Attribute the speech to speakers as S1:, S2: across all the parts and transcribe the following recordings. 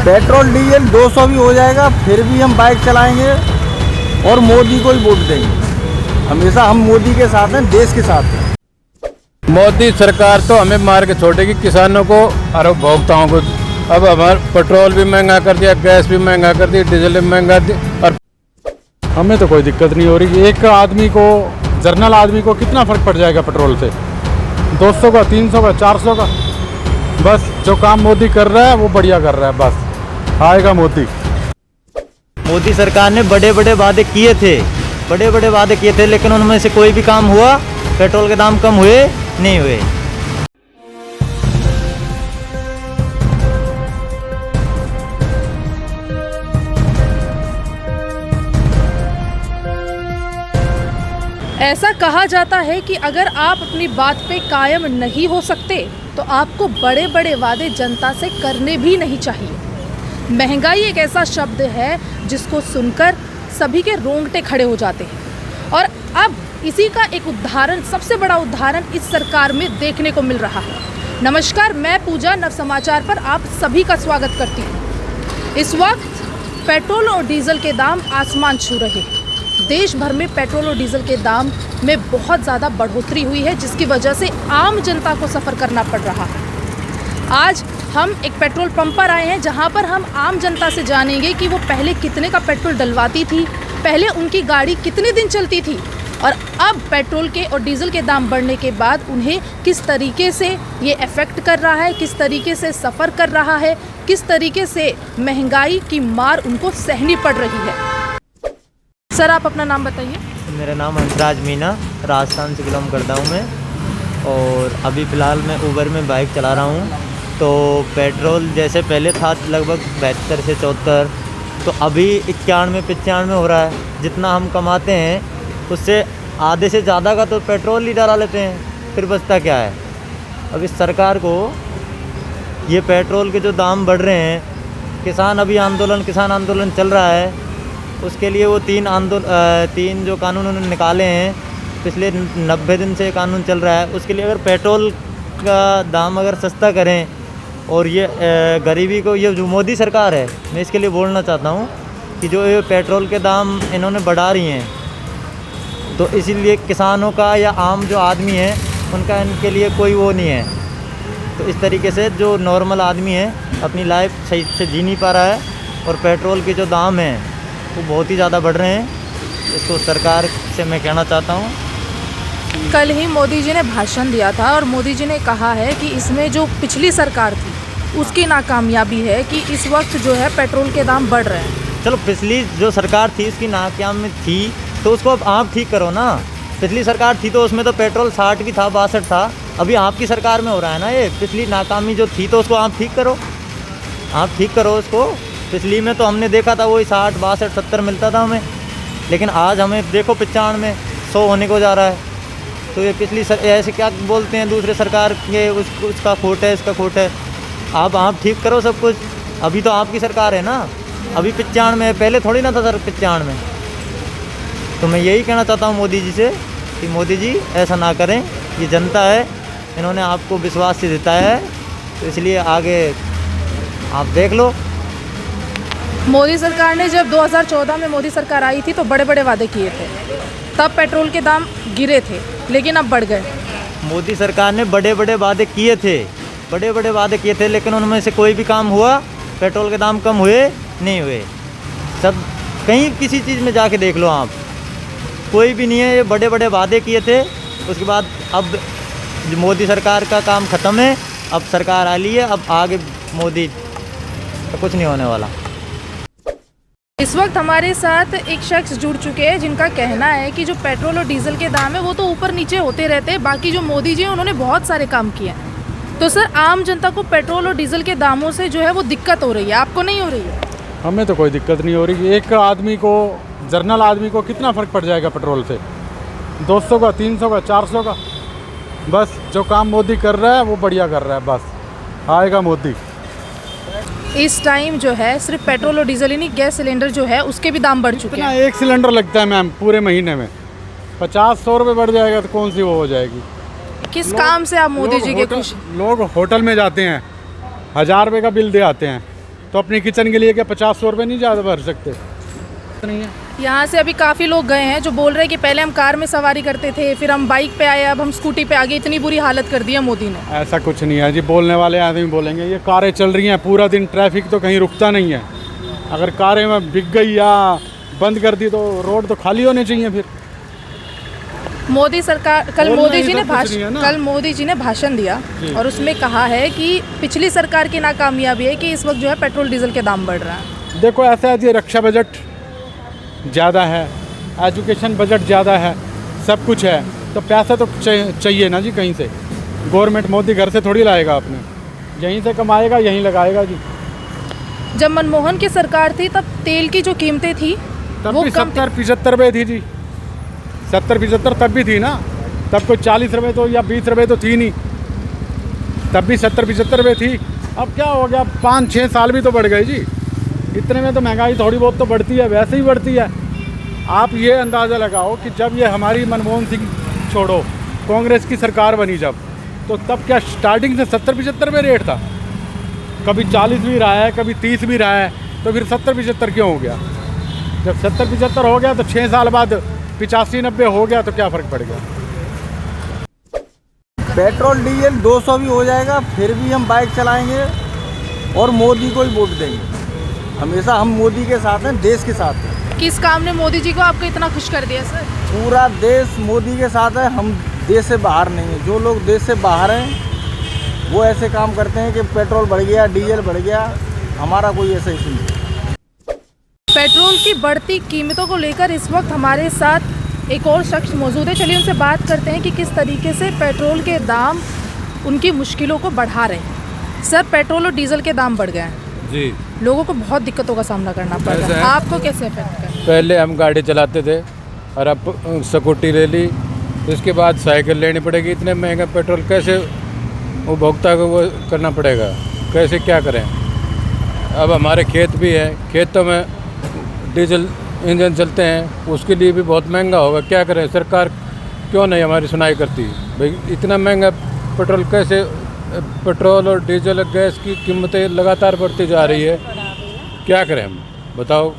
S1: Petrol diesel 200 भी हो जाएगा फिर भी हम बाइक चलाएंगे और मोदी को ही वोट देंगे। हमेशा हम मोदी के साथ हैं, देश के साथ हैं।
S2: मोदी सरकार तो हमें मार के छोड़ेगी, किसानों को और उपभोक्ताओं को। अब हमारा पेट्रोल भी महंगा कर दिया, गैस भी महंगा कर दी, डीजल भी महंगा दी, और
S3: हमें तो कोई दिक्कत नहीं हो रही। एक आदमी को, जर्नल आदमी को कितना फ़र्क पड़ जाएगा पेट्रोल से? 200 का, 300 का, 400 का। बस जो काम मोदी कर रहा है वो बढ़िया कर रहा है। बस आएगा मोदी।
S4: मोदी सरकार ने बड़े बड़े वादे किए थे, लेकिन उनमें से कोई भी काम हुआ? पेट्रोल के दाम कम हुए? नहीं हुए।
S5: ऐसा कहा जाता है कि अगर आप अपनी बात पे कायम नहीं हो सकते तो आपको बड़े बड़े वादे जनता से करने भी नहीं चाहिए। महंगाई एक ऐसा शब्द है जिसको सुनकर सभी के रोंगटे खड़े हो जाते हैं, और अब इसी का एक उदाहरण, सबसे बड़ा उदाहरण इस सरकार में देखने को मिल रहा है। नमस्कार, मैं पूजा, नव समाचार पर आप सभी का स्वागत करती हूँ। इस वक्त पेट्रोल और डीजल के दाम आसमान छू रहे हैं। देश भर में पेट्रोल और डीजल के दाम में बहुत ज़्यादा बढ़ोतरी हुई है, जिसकी वजह से आम जनता को सफ़र करना पड़ रहा है। आज हम एक पेट्रोल पंप पर आए हैं, जहां पर हम आम जनता से जानेंगे कि वो पहले कितने का पेट्रोल डलवाती थी, पहले उनकी गाड़ी कितने दिन चलती थी, और अब पेट्रोल के और डीजल के दाम बढ़ने के बाद उन्हें किस तरीके से ये अफेक्ट कर रहा है, किस तरीके से सफ़र कर रहा है, किस तरीके से महंगाई की मार उनको सहनी पड़ रही है। सर, आप अपना नाम बताइए।
S4: मेरा नाम हंसराज मीना, राजस्थान से बिलोंग करता हूँ मैं, और अभी फ़िलहाल मैं ऊबर में बाइक चला रहा हूँ। तो पेट्रोल जैसे पहले था लगभग 72 से 74, तो अभी 91-95 हो रहा है। जितना हम कमाते हैं उससे आधे से ज़्यादा का तो पेट्रोल ही डाला लेते हैं, फिर बचता क्या है? अब इस सरकार को ये पेट्रोल के जो दाम बढ़ रहे हैं, किसान आंदोलन चल रहा है, उसके लिए वो तीन जो कानून उन्होंने निकाले हैं, पिछले 90 दिन से कानून चल रहा है। उसके लिए अगर पेट्रोल का दाम अगर सस्ता करें, और ये गरीबी को, ये जो मोदी सरकार है, मैं इसके लिए बोलना चाहता हूँ कि जो ये पेट्रोल के दाम इन्होंने बढ़ा रही हैं, तो इसीलिए किसानों का या आम जो आदमी है उनका इनके लिए कोई वो नहीं है। तो इस तरीके से जो नॉर्मल आदमी है अपनी लाइफ सही से जी नहीं पा रहा है, और पेट्रोल के जो दाम हैं वो बहुत ही ज़्यादा बढ़ रहे हैं। इसको सरकार से मैं कहना चाहता हूँ।
S5: कल ही मोदी जी ने भाषण दिया था, और मोदी जी ने कहा है कि इसमें जो पिछली सरकार थी उसकी नाकामयाबी है कि इस वक्त जो है पेट्रोल के दाम बढ़ रहे हैं।
S4: चलो, पिछली जो सरकार थी उसकी नाकामी थी, तो उसको अब आप ठीक करो ना। पिछली सरकार थी तो उसमें तो पेट्रोल 60 भी था, 62 था। अभी आपकी सरकार में हो रहा है ना ये। पिछली नाकामी जो थी तो उसको आप ठीक करो उसको। पिछली में तो हमने देखा था वही 60, 62, 70 मिलता था हमें, लेकिन आज हमें देखो 95, 100 होने को जा रहा है। तो ये पिछली ऐसे क्या बोलते हैं दूसरे सरकार के, उसका खोट है, इसका खोट है। आप ठीक करो सब कुछ। अभी तो आपकी सरकार है ना, अभी 95 है, पहले थोड़ी ना था सर 95। तो मैं यही कहना चाहता हूँ मोदी जी से कि मोदी जी ऐसा ना करें। ये जनता है, इन्होंने आपको विश्वास से जिताया है, तो इसलिए आगे आप देख लो।
S5: मोदी सरकार ने जब 2014 में मोदी सरकार आई थी तो बड़े बड़े वादे किए थे, तब पेट्रोल के दाम गिरे थे, लेकिन अब बढ़ गए।
S4: मोदी सरकार ने बड़े बड़े वादे किए थे, लेकिन उनमें से कोई भी काम हुआ? पेट्रोल के दाम कम हुए? नहीं हुए। सब कहीं किसी चीज़ में जाके देख लो आप, कोई भी नहीं है। ये बड़े बड़े वादे किए थे, उसके बाद अब मोदी सरकार का काम ख़त्म है, अब सरकार आ ली है, अब आगे मोदी तो कुछ नहीं होने वाला।
S5: इस वक्त हमारे साथ एक शख्स जुड़ चुके हैं जिनका कहना है कि जो पेट्रोल और डीजल के दाम है वो तो ऊपर नीचे होते रहते हैं, बाकी जो मोदी जी हैं उन्होंने बहुत सारे काम किए हैं। तो सर, आम जनता को पेट्रोल और डीजल के दामों से जो है वो दिक्कत हो रही है, आपको नहीं हो रही है?
S3: हमें तो कोई दिक्कत नहीं हो रही। एक आदमी को, जर्नल आदमी को कितना फ़र्क पड़ जाएगा पेट्रोल से? 200 का, 300 का, 400 का। बस जो काम मोदी कर रहा है वो बढ़िया कर रहा है। बस आएगा मोदी।
S5: इस टाइम जो है सिर्फ पेट्रोल और डीजल ही नहीं, गैस सिलेंडर जो है उसके भी दाम बढ़ चुके हैं।
S3: एक सिलेंडर लगता है मैम पूरे महीने में, 50-100 रुपये बढ़ जाएगा तो कौन सी वो हो जाएगी?
S5: किस काम से आप मोदी जी के खुश?
S3: लोग होटल में जाते हैं, 1000 रुपये का बिल दे आते हैं, तो अपनी किचन के लिए क्या 50-100 रुपये नहीं ज़्यादा भर सकते? नहीं है।
S5: यहाँ से अभी काफ़ी लोग गए हैं जो बोल रहे हैं कि पहले हम कार में सवारी करते थे, फिर हम बाइक पे आए, अब हम स्कूटी पे आ गए। इतनी बुरी हालत कर दी है मोदी ने।
S3: ऐसा कुछ नहीं है जी, बोलने वाले आदमी बोलेंगे। ये कारें चल रही हैं पूरा दिन, ट्रैफिक तो कहीं रुकता नहीं है। अगर कारें में बिक गई या बंद कर दी तो रोड तो खाली होने चाहिए फिर।
S5: मोदी सरकार कल
S3: बोलना
S5: मोदी
S3: ही
S5: जी ने
S3: सब कुछ नहीं है ना।
S5: कल मोदी जी ने भाषण दिया और उसमें कहा है कि पिछली सरकार की नाकामयाबी है कि इस वक्त जो है पेट्रोल डीजल के दाम बढ़ रहा है।
S3: देखो ऐसा है जी, रक्षा बजट ज़्यादा है, एजुकेशन बजट ज़्यादा है, सब कुछ है, तो पैसा तो चाहिए ना जी कहीं से। गवर्नमेंट मोदी घर से थोड़ी लाएगा, अपने यहीं से कमाएगा, यहीं लगाएगा जी।
S5: जब मनमोहन की सरकार थी तब तेल की जो कीमतें थी
S3: तब
S5: वो
S3: भी
S5: कम
S3: 70-75 रुपये थी जी, 70-75 तब भी थी ना। तब कोई 40 रुपये तो या 20 रुपये तो थी नहीं, तब भी 70-75 रुपये थी। अब क्या हो गया, 5-6 साल भी तो बढ़ गए जी। इतने में तो महंगाई थोड़ी बहुत तो बढ़ती है, वैसे ही बढ़ती है। आप ये अंदाज़ा लगाओ कि जब ये हमारी मनमोहन सिंह छोड़ो कांग्रेस की सरकार बनी जब, तो तब क्या स्टार्टिंग से 70-75 रुपये रेट था? कभी 40 भी रहा है, कभी 30 भी रहा है, तो फिर 70-75 क्यों हो गया? जब 70-75 हो गया तो 6 साल बाद 85-90 हो गया, तो क्या फ़र्क पड़ गया?
S1: पेट्रोल डीजल 200 भी हो जाएगा फिर भी हम बाइक चलाएंगे और मोदी को ही वोट देंगे। हमेशा हम मोदी के साथ हैं, देश के साथ हैं।
S5: किस काम ने मोदी जी को आपको इतना खुश कर दिया सर?
S1: पूरा देश मोदी के साथ है, हम देश से बाहर नहीं हैं। जो लोग देश से बाहर हैं वो ऐसे काम करते हैं कि पेट्रोल बढ़ गया, डीजल बढ़ गया। हमारा कोई ऐसा इशू नहीं।
S5: पेट्रोल की बढ़ती कीमतों को लेकर इस वक्त हमारे साथ एक और शख्स मौजूद है। चलिए उनसे बात करते हैं कि किस तरीके से पेट्रोल के दाम उनकी मुश्किलों को बढ़ा रहे हैं। सर, पेट्रोल और डीजल के दाम बढ़ गए हैं
S2: जी।
S5: लोगों को बहुत दिक्कतों का सामना करना पड़ रहा है। आपको कैसे इफेक्ट कर?
S2: पहले हम गाड़ी चलाते थे और अब स्कूटी ले ली, इसके बाद साइकिल लेनी पड़ेगी। इतने महंगा पेट्रोल कैसे उपभोक्ता को वो करना पड़ेगा? कैसे क्या करें? अब हमारे खेत भी है, खेतों में डीजल इंजन चलते हैं, उसके लिए भी बहुत महंगा होगा। क्या करें? सरकार क्यों नहीं हमारी सुनाई करती? भाई इतना महंगा पेट्रोल कैसे? पेट्रोल और डीजल गैस की कीमतें लगातार बढ़ती जा रही है, क्या करें हम बताओ?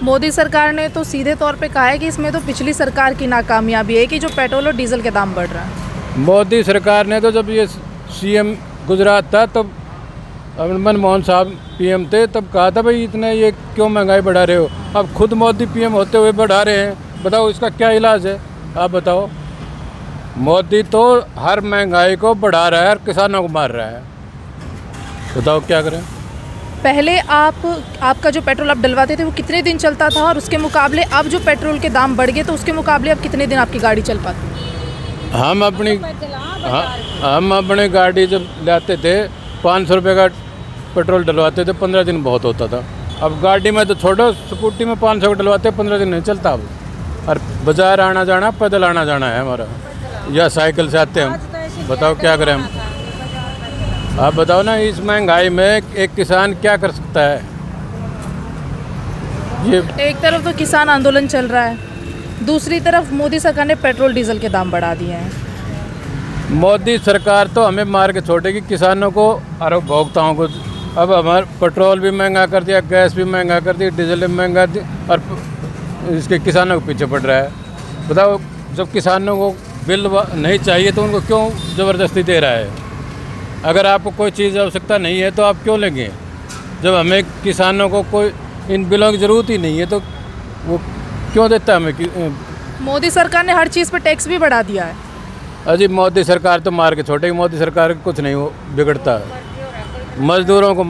S5: मोदी सरकार ने तो सीधे तौर पे कहा है कि इसमें तो पिछली सरकार की नाकामयाबी है कि जो पेट्रोल और डीजल के दाम बढ़ रहा है।
S2: मोदी सरकार ने तो जब ये सीएम गुजरात था तब मनमोहन साहब पीएम थे, तब कहा था भाई इतने ये क्यों महंगाई बढ़ा रहे हो? अब खुद मोदी पीएम होते हुए बढ़ा रहे हैं, बताओ इसका क्या इलाज है? आप बताओ। मोदी तो हर महंगाई को बढ़ा रहा है और किसानों को मार रहा है, बताओ क्या करें?
S5: पहले आपका जो पेट्रोल आप डलवाते थे वो कितने दिन चलता था, और उसके मुकाबले अब जो पेट्रोल के दाम बढ़ गए तो उसके मुकाबले अब कितने दिन आपकी गाड़ी चल पाती?
S2: हम अपनी गाड़ी जब लाते थे 500 रुपये का पेट्रोल डलवाते थे, 15 दिन बहुत होता था। अब गाड़ी में तो छोड़ो, स्कूटी में 500 का डलवाते 15 दिन नहीं चलता अब। और बाजार आना जाना, पैदल आना जाना है हमारा, या साइकिल से आते हम, बताओ क्या करें हम? आप बताओ ना, इस महंगाई में एक किसान क्या कर सकता है? ये
S5: एक तरफ तो किसान आंदोलन चल रहा है, दूसरी तरफ मोदी सरकार ने पेट्रोल डीजल के दाम बढ़ा दिए हैं।
S2: मोदी सरकार तो हमें मार के छोड़ेगी, किसानों को और उपभोक्ताओं को। अब हमारा पेट्रोल भी महंगा कर दिया, गैस भी महंगा कर दी, डीजल भी महंगा दी, और इसके किसानों के पीछे पड़ रहा है। बताओ, जब किसानों को बिल नहीं चाहिए तो उनको क्यों ज़बरदस्ती दे रहा है? अगर आपको कोई चीज़ आवश्यकता नहीं है तो आप क्यों लेंगे? जब हमें किसानों को कोई इन बिलों की ज़रूरत ही नहीं है तो वो क्यों देता है हमें?
S5: मोदी सरकार ने हर चीज़ पर टैक्स भी बढ़ा दिया है।
S2: अजी मोदी सरकार तो मार के छोड़ेगी, मोदी सरकार कुछ नहीं वो बिगड़ता। मजदूरों को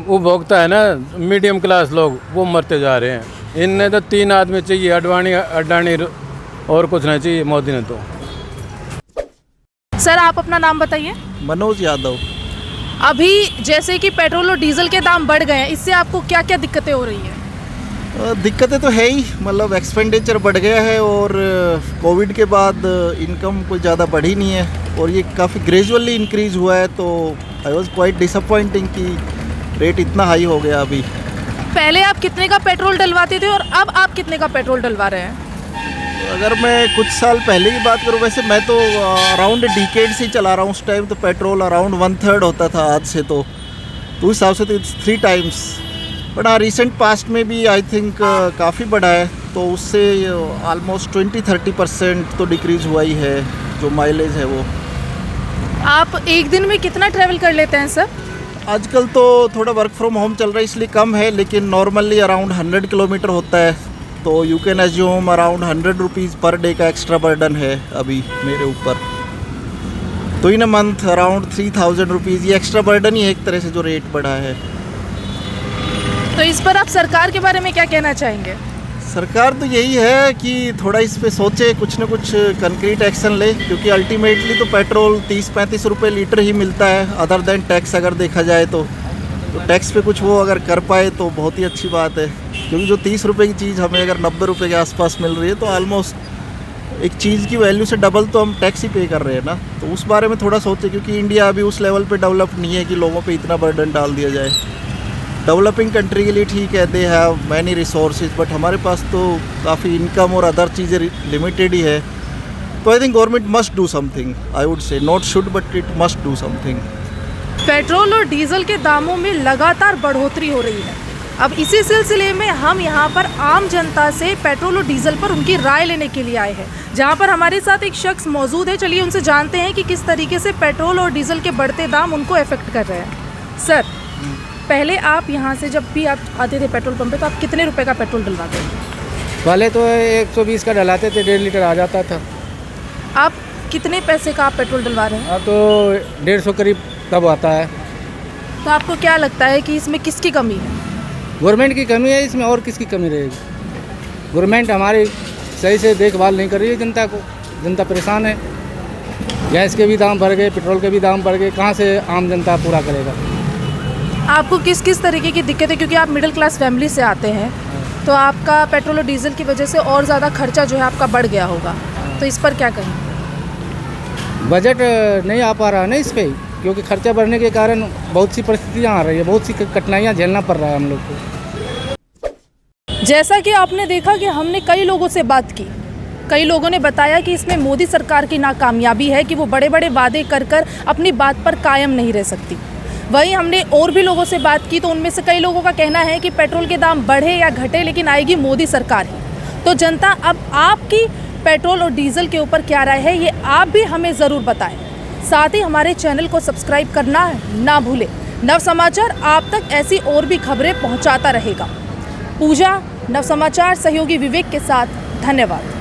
S2: उपभोक्ता है ना, मीडियम क्लास लोग, वो मरते जा रहे हैं। इनने तो 3 आदमी चाहिए, अडानी और कुछ नहीं चाहिए मोदी ने तो।
S5: सर, आप अपना नाम बताइए।
S1: मनोज यादव।
S5: अभी जैसे कि पेट्रोल और डीजल के दाम बढ़ गए हैं, इससे आपको क्या क्या दिक्कतें हो रही हैं?
S6: दिक्कतें तो है ही, मतलब एक्सपेंडिचर बढ़ गया है और कोविड के बाद इनकम कोई ज़्यादा बढ़ी नहीं है और ये काफ़ी ग्रेजुअली इंक्रीज़ हुआ है, तो आई वॉज क्वाइट डिसअपॉइंटिंग कि रेट इतना हाई हो गया अभी।
S5: पहले आप कितने का पेट्रोल डलवाते थे और अब आप कितने का पेट्रोल डलवा रहे हैं?
S6: अगर मैं कुछ साल पहले की बात करूँ, वैसे मैं तो अराउंड डिकेड से चला रहा हूँ। उस टाइम तो पेट्रोल अराउंड 1/3 होता था आज से, तो तो उस हिसाब से तो इट्स 3 टाइम्स। बट हाँ, रिसेंट पास्ट में भी आई थिंक काफ़ी बढ़ा है, तो उससे ऑलमोस्ट 20-30% तो डिक्रीज़ हुआ ही है जो माइलेज है वो।
S5: आप एक दिन में कितना ट्रैवल कर लेते हैं सर?
S6: आजकल तो थोड़ा वर्क फ्रॉम होम चल रहा है इसलिए कम है, लेकिन नॉर्मली अराउंड 100 किलोमीटर होता है, तो you can assume around 100 rupees per day का एक्स्ट्रा बर्डन है अभी मेरे ऊपर। तो इन अ मंथ अराउंड 3000 रुपीज़ ये एक्स्ट्रा बर्डन ही है एक तरह से जो रेट बढ़ा है।
S5: तो इस पर आप सरकार के बारे में क्या कहना चाहेंगे?
S6: सरकार तो यही है कि थोड़ा इस पे सोचे, कुछ ना कुछ कंक्रीट एक्शन ले, क्योंकि अल्टीमेटली तो पेट्रोल 30-35 रुपये लीटर ही मिलता है अदर देन टैक्स अगर देखा जाए तो टैक्स पे कुछ वो अगर कर पाए तो बहुत ही अच्छी बात है, क्योंकि जो 30 रुपये की चीज़ हमें अगर 90 रुपये के आसपास मिल रही है तो ऑलमोस्ट एक चीज़ की वैल्यू से डबल तो हम टैक्स ही पे कर रहे हैं ना। तो उस बारे में थोड़ा सोचे, क्योंकि इंडिया अभी उस लेवल पे डेवलप नहीं है कि लोगों पे इतना बर्डन डाल दिया जाए। डेवलपिंग कंट्री के लिए ठीक है, they have many resources, but हमारे पास तो काफ़ी इनकम और अदर चीज़ें लिमिटेड ही है। तो I think government must do something, I would say not should but it must do something.
S5: Petrol और डीजल के दामों में लगातार बढ़ोतरी हो रही है। अब इसी सिलसिले में हम यहाँ पर आम जनता से पेट्रोल और डीजल पर उनकी राय लेने के लिए आए हैं, जहाँ पर हमारे साथ एक शख्स मौजूद है। चलिए उनसे जानते हैं कि किस तरीके से पेट्रोल और डीजल के बढ़ते दाम उनको अफेक्ट कर रहे हैं। सर, पहले आप यहाँ से जब भी आप आते थे पेट्रोल पंप पे तो आप कितने रुपए का पेट्रोल डलवाते थे?
S7: पहले तो 120 का डलाते थे, 1.5 लीटर आ जाता था।
S5: आप कितने पैसे का आप पेट्रोल डलवा रहे हैं?
S7: अब तो 150 करीब तब आता है।
S5: तो आपको क्या लगता है कि इसमें किसकी कमी है?
S7: गवर्नमेंट की कमी है इसमें, और किसकी कमी रहेगी? गवर्नमेंट हमारी सही से देखभाल नहीं कर रही है जनता को, जनता परेशान है। गैस के भी दाम बढ़ गए, पेट्रोल के भी दाम बढ़ गए, कहाँ से आम जनता पूरा करेगा?
S5: आपको किस किस तरीके की दिक्कत है? क्योंकि आप मिडिल क्लास फैमिली से आते हैं, तो आपका पेट्रोल और डीजल की वजह से और ज़्यादा खर्चा जो है आपका बढ़ गया होगा, तो इस पर क्या कहें?
S7: बजट नहीं आ पा रहा है ना इस पर, क्योंकि खर्चा बढ़ने के कारण बहुत सी परिस्थितियाँ आ रही है, बहुत सी कठिनाइयाँ झेलना पड़ रहा है हम लोग को।
S5: जैसा कि आपने देखा कि हमने कई लोगों से बात की, कई लोगों ने बताया कि इसमें मोदी सरकार की नाकामयाबी है कि वो बड़े बड़े वादे कर अपनी बात पर कायम नहीं रह सकती। वहीं हमने और भी लोगों से बात की, तो उनमें से कई लोगों का कहना है कि पेट्रोल के दाम बढ़े या घटे, लेकिन आएगी मोदी सरकार ही। तो जनता, अब आपकी पेट्रोल और डीजल के ऊपर क्या राय है, ये आप भी हमें ज़रूर बताएं। साथ ही हमारे चैनल को सब्सक्राइब करना ना भूलें। नव समाचार आप तक ऐसी और भी खबरें पहुंचाता रहेगा। पूजा, नव समाचार सहयोगी विवेक के साथ, धन्यवाद।